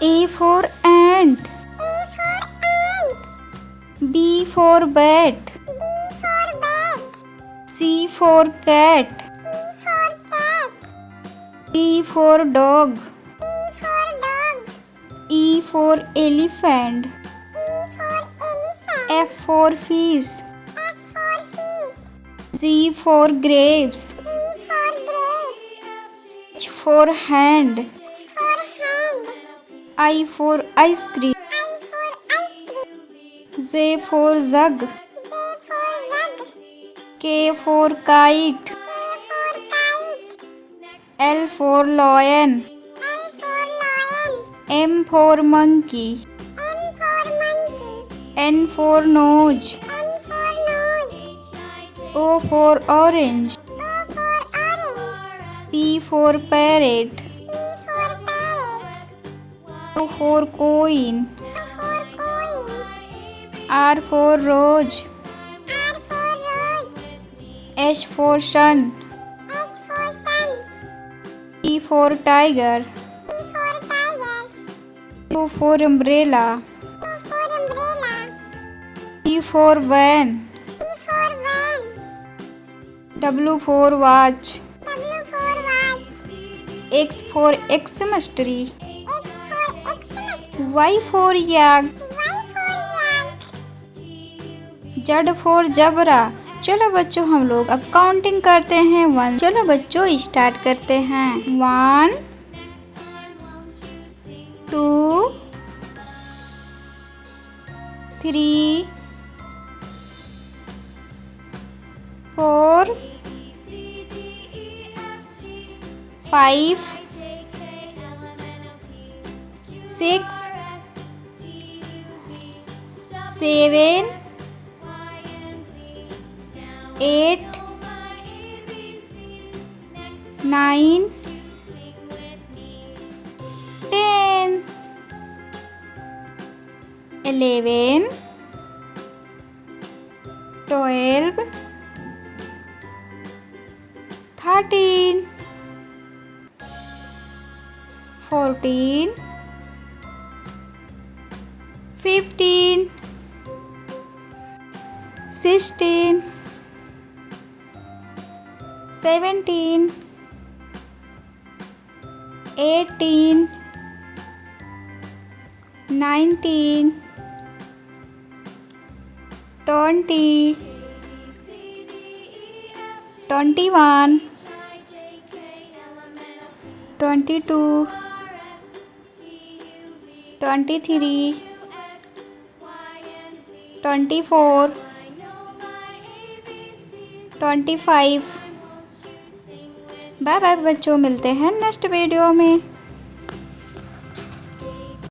A for ant. B for bat. C for cat. D for dog. E for elephant. F for fish. G for grapes. H for hand. I for ice cream. J for jug. K for kite. L for lion. M for monkey. N for nose. O for orange. P for parrot. Q for coin. R for rose. S for sun. T for tiger. U for umbrella. V for van. W for watch. X for Xmas tree. Y for yak. Z for zebra. चलो बच्चों हम लोग अब counting करते हैं 1। चलो बच्चों start करते हैं 1 2 3 4 5 6 7 8 9 10 11 12 13 14 15 16 17 18 19 20 21 22 23 24 25। बाय बाय बच्चों, मिलते हैं नेक्स्ट वीडियो में।